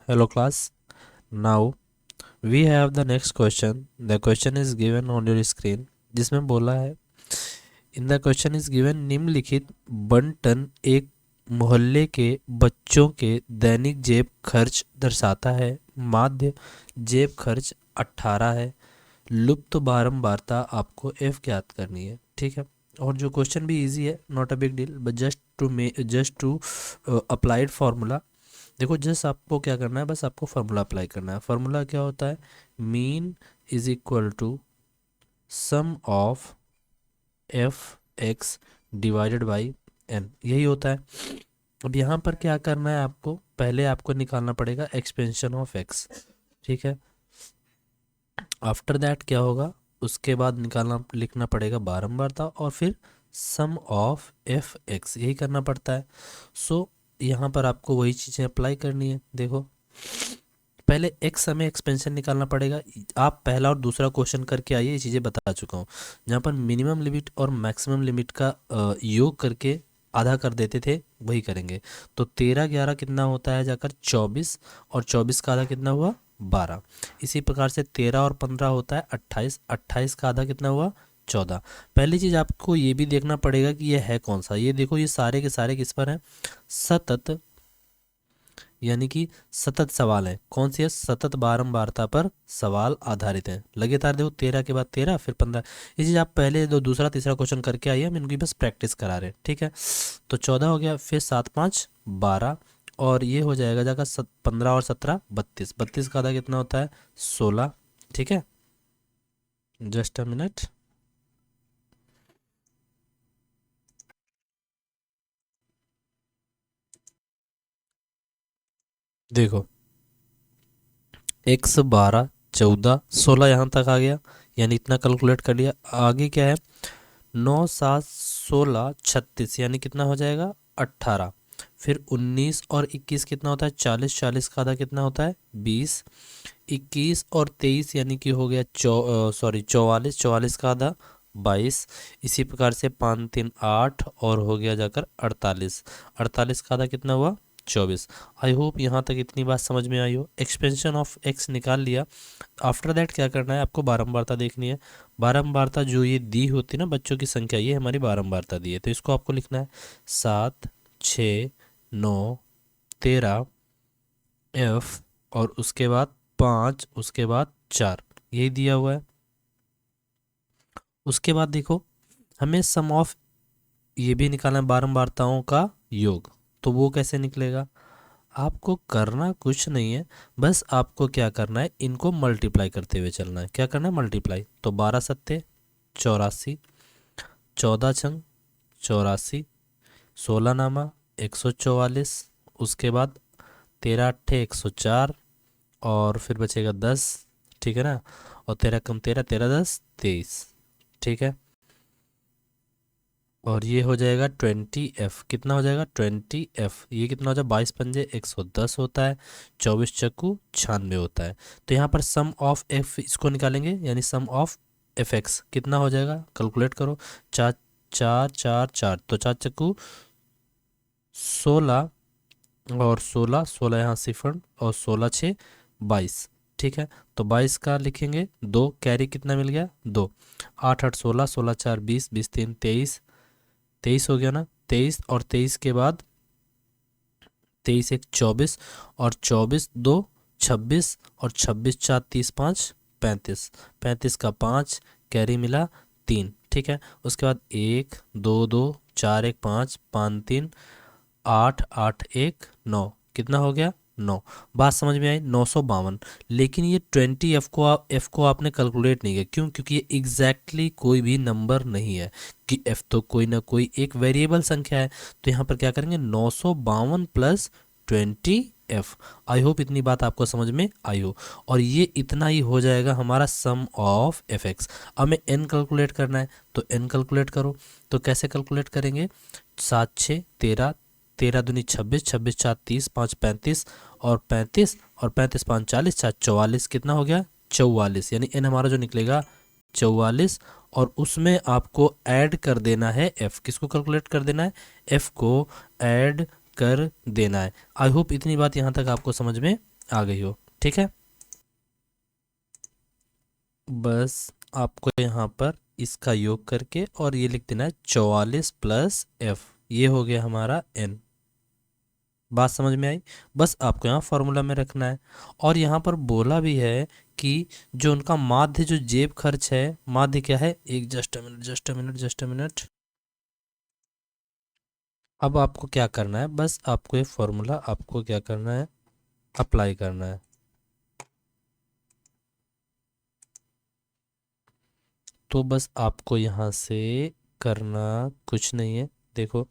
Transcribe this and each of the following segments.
Hello class. Now we have the next question. The question is given on your screen. जिसमें बोला है in the question is given निम्नलिखित बंटन एक मोहल्ले के बच्चों के दैनिक जेब खर्च दर्शाता है। माध्य जेब खर्च 18 है। लुप्त बारंबारता आपको एफ ज्ञात करनी है। ठीक है, और जो क्वेश्चन भी इजी है, not a big deal, but just to applied formula. देखो जस्ट आपको क्या करना है, बस आपको फार्मूला अप्लाई करना है। फार्मूला क्या होता है? Mean is equal to sum of F X divided by N, यही होता है। अब यहाँ पर क्या करना है आपको, पहले आपको निकालना पड़ेगा एक्सपेंशन ऑफ एक्स। ठीक है, आफ्टर दैट क्या होगा, उसके बाद निकालना लिखना पड़ेगा बारंबारता और फिर सम ऑफ एफ एक्स, यही करना पड़ता है। सो यहाँ पर आपको वही चीज़ें अप्लाई करनी है। देखो पहले एक्स हमें एक्सपेंशन निकालना पड़ेगा। आप पहला और दूसरा क्वेश्चन करके आइए, ये चीज़ें बता चुका हूँ। जहाँ पर मिनिमम लिमिट और मैक्सिमम लिमिट का योग करके आधा कर देते थे, वही करेंगे। तो 13 11 कितना होता है जाकर 24, और 24 का आधा कितना हुआ 12। इसी प्रकार से 13 और 15 होता है 28, 28 का आधा कितना हुआ 14। पहली चीज़ आपको ये भी देखना पड़ेगा कि ये है कौन सा। ये देखो ये सारे के सारे किस पर हैं? सतत, यानी कि सतत सवाल है। कौन सी है? सतत बारंबारता पर सवाल आधारित है। लगातार देखो 13 के बाद 13 फिर 15। ये चीज़ आप पहले दो दूसरा तीसरा क्वेश्चन करके आइए, हम इनकी बस प्रैक्टिस करा रहे हैं। ठीक है, तो 14 हो गया, फिर 7 5 12, और ये हो जाएगा जाकर 15 और 17 32। 32 का आधा कितना होता है 16। ठीक है, जस्ट अ मिनट। देखो x 12 14 16 यहाँ तक आ गया, यानी इतना कैलकुलेट कर लिया। आगे क्या है? 9 7 16 36, यानी कितना हो जाएगा 18। फिर 19 और 21 कितना होता है 40, 40 का आधा कितना होता है 20। 21 और 23 यानी कि हो गया 44, 44 का आधा 22। इसी प्रकार से 5 3 8 और हो गया जाकर 48, 48 का आधा कितना हुआ 24। आई होप यहाँ तक इतनी बात समझ में आई हो। एक्सपेंशन ऑफ एक्स निकाल लिया। आफ्टर दैट क्या करना है आपको? बारंबारता देखनी है। बारंबारता जो ये दी होती है ना बच्चों की संख्या, ये हमारी बारंबारता दी है, तो इसको आपको लिखना है 7 6 9 13 एफ, और उसके बाद 5, उसके बाद 4, यही दिया हुआ है। उसके बाद देखो हमें सम ऑफ ये भी निकालना है, बारंबारताओं का योग। तो वो कैसे निकलेगा? आपको करना कुछ नहीं है, बस आपको क्या करना है, इनको मल्टीप्लाई करते हुए चलना है। क्या करना है? मल्टीप्लाई। तो 12 सत्ते 84, 14 छंग 84, 16 नामा 144, उसके बाद 13 अट्ठे 104, और फिर बचेगा 10। ठीक है ना, और 13 कम 13, 13 10 23। ठीक है, और ये हो जाएगा 20 एफ। कितना हो जाएगा 20 एफ? ये कितना हो जाएगा 22 पंजे 110 होता है, 24 चक्कू 96 होता है। तो यहाँ पर सम ऑफ एफ इसको निकालेंगे, यानी सम ऑफ एफ एक्स कितना हो जाएगा, कैलकुलेट करो। 4 4 4 4, तो 4 चक्कू 16, और 16 16 यहाँ सिफर, और 16 6 22। ठीक है, तो 22 का लिखेंगे 2, कैरी कितना मिल गया 2। 8 8 16, 16 4 20, 20 3 23, 23 हो गया ना। 23 और 23 के बाद 23 1 24, और 24 2 26, और 26 4 30 5 35, 35 का 5, कैरी मिला 3। ठीक है, उसके बाद 1 2 2 4 1 5 5 3 8 8 1 9, कितना हो गया 9। बात समझ में आई? 952। लेकिन ये 20 एफ को आपने कैलकुलेट नहीं किया, क्यों? क्योंकि ये एग्जैक्टली कोई भी नंबर नहीं है कि एफ तो कोई ना कोई एक वेरिएबल संख्या है। तो यहाँ पर क्या करेंगे 952 प्लस 20 एफ। आई होप इतनी बात आपको समझ में आई हो, और ये इतना ही हो जाएगा हमारा सम ऑफ एफ एक्स। अब हमें एन कैलकुलेट करना है, तो एन कैलकुलेट करो। तो कैसे कैलकुलेट करेंगे? 7 6 13, 13 दूनी 26, 26 4 30, 5 35, और 35, और 35 5 40, 4 44, कितना हो गया 44। यानी एन हमारा जो निकलेगा 44, और उसमें आपको ऐड कर देना है एफ। किसको कैलकुलेट कर देना है? एफ को ऐड कर देना है। आई होप इतनी बात यहाँ तक आपको समझ में आ गई हो। ठीक है, बस आपको यहाँ पर इसका योग करके और ये लिख देना है 44 प्लस एफ, ये हो गया हमारा एन। बात समझ में आई? बस आपको यहाँ फॉर्मूला में रखना है। और यहाँ पर बोला भी है कि जो उनका माध्य जो जेब खर्च है, माध्य क्या है, एक just a minute just a minute just a minute. अब आपको क्या करना है, बस आपको ये फॉर्मूला आपको क्या करना है, अप्लाई करना है। तो बस आपको यहाँ से करना कुछ नहीं है, देखो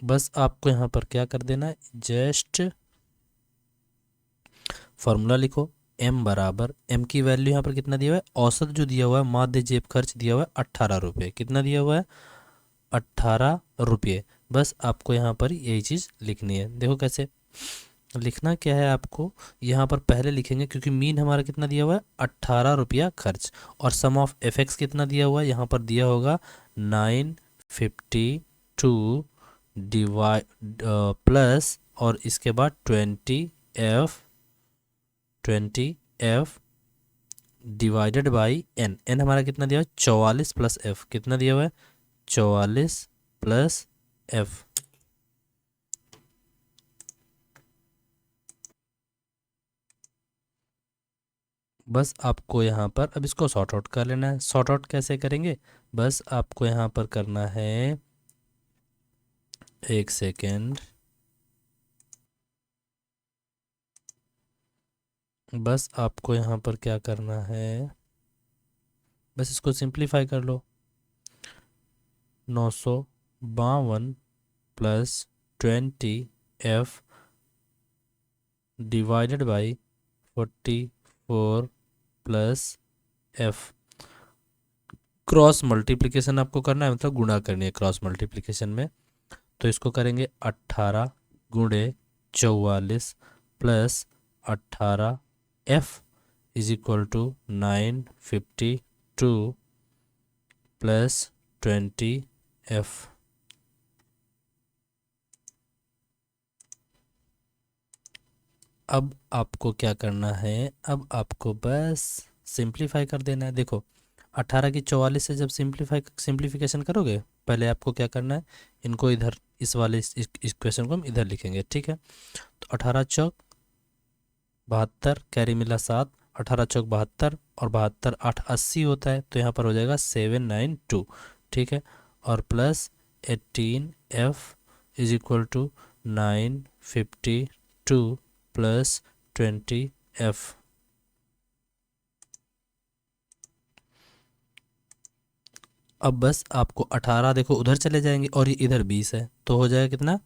बस आपको यहाँ पर क्या कर देना है, जस्ट फॉर्मूला लिखो। m बराबर, m की वैल्यू यहाँ पर कितना दिया हुआ है, औसत जो दिया हुआ है माध्य जेब खर्च दिया हुआ है 18 रुपये। कितना दिया हुआ है, 18 रुपये। बस आपको यहाँ पर यही चीज़ लिखनी है। देखो कैसे लिखना क्या है आपको, यहाँ पर पहले लिखेंगे क्योंकि मीन हमारा कितना दिया हुआ है, 18 रुपया खर्च। और सम ऑफ एफ एक्स कितना दिया हुआ है, यहाँ पर दिया होगा 952 डिवाइड प्लस और इसके बाद 20 F divided by N. N हमारा कितना दिया हुआ है, 44 प्लस एफ। कितना दिया हुआ है, 44 प्लस एफ। बस आपको यहाँ पर अब इसको सॉर्ट आउट कर लेना है। सॉर्ट आउट कैसे करेंगे, बस आपको यहाँ पर करना है, एक सेकेंड, बस आपको यहाँ पर क्या करना है, बस इसको सिंप्लीफाई कर लो। 952 plus 20 F divided by 44 plus F. Cross multiplication आपको करना है, मतलब गुणा करनी है क्रॉस मल्टीप्लिकेशन में। तो इसको करेंगे 18 गुणे 44 plus 18 F is equal to 952 plus 20 F. अब आपको क्या करना है, अब आपको बस सिंप्लीफाई कर देना है। देखो 18 की 44 से जब सिंप्लीफिकेशन करोगे, पहले आपको क्या करना है, इनको इधर इस वाले इक्वेशन को हम इधर लिखेंगे। ठीक है, तो 18 चौक 72, कैरी मिला 7, 18 चौक 72 और 72 8 80 होता है, तो यहाँ पर हो जाएगा 792। ठीक है, और plus 18 F is equal to 952 plus 20 F. अब बस आपको 18 देखो उधर चले जाएंगे और ये इधर 20 है, तो हो जाएगा कितना,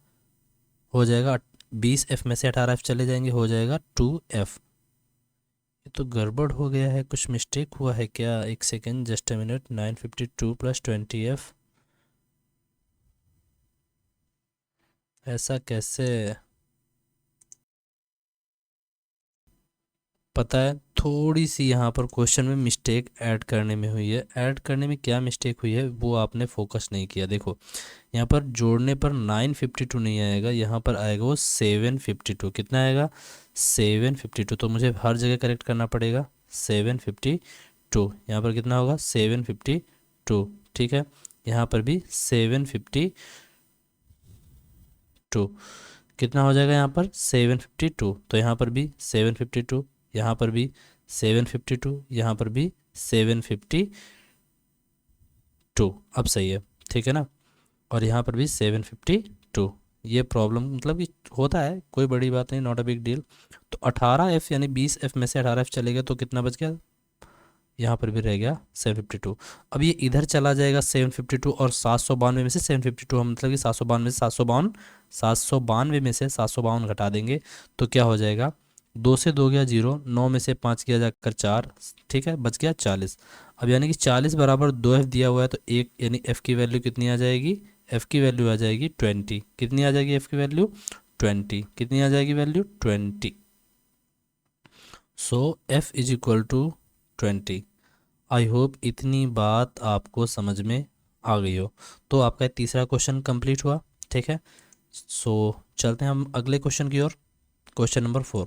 हो जाएगा 20 एफ में से 18 एफ चले जाएंगे, हो जाएगा 2 एफ। ये तो गड़बड़ हो गया है, कुछ मिस्टेक हुआ है क्या, एक second just a minute. 952 plus 20 F, ऐसा कैसे, पता है थोड़ी सी यहाँ पर क्वेश्चन में मिस्टेक ऐड करने में हुई है। ऐड करने में क्या मिस्टेक हुई है वो आपने फोकस नहीं किया। देखो यहाँ पर जोड़ने पर 952 नहीं आएगा, यहाँ पर आएगा वो 752। कितना आएगा, 752। तो मुझे हर जगह करेक्ट करना पड़ेगा, 752। यहाँ पर कितना होगा, 752। ठीक है, यहाँ पर भी 752। कितना हो जाएगा यहाँ पर, 752। तो यहाँ पर भी 752, यहाँ पर भी 752, यहाँ पर भी 752। अब सही है, ठीक है ना, और यहाँ पर भी 752। ये प्रॉब्लम मतलब कि होता है, कोई बड़ी बात नहीं, नॉट अ बिग डील। तो 18 एफ यानी 20 एफ में से 18 एफ चलेगा तो कितना बच गया, यहाँ पर भी रह गया 752। अब ये इधर चला जाएगा 752 और 792 में से 752 हम मतलब कि 792 में से 792 में से 752 घटा देंगे तो क्या हो जाएगा, 2 से 2 गया 0, 9 में से 5 किया जाकर 4। ठीक है, बच गया 40। अब यानी कि 40 बराबर 2 एफ दिया हुआ है, तो एक यानी एफ की वैल्यू कितनी आ जाएगी, एफ की वैल्यू आ जाएगी 20। कितनी आ जाएगी एफ की वैल्यू, 20। कितनी आ जाएगी value, 20। So F is equal to 20। I hope इतनी बात आपको समझ में आ गई हो। तो आपका तीसरा क्वेश्चन कंप्लीट हुआ। ठीक है। सो चलते हैं हम अगले क्वेश्चन की ओर। Question number 4।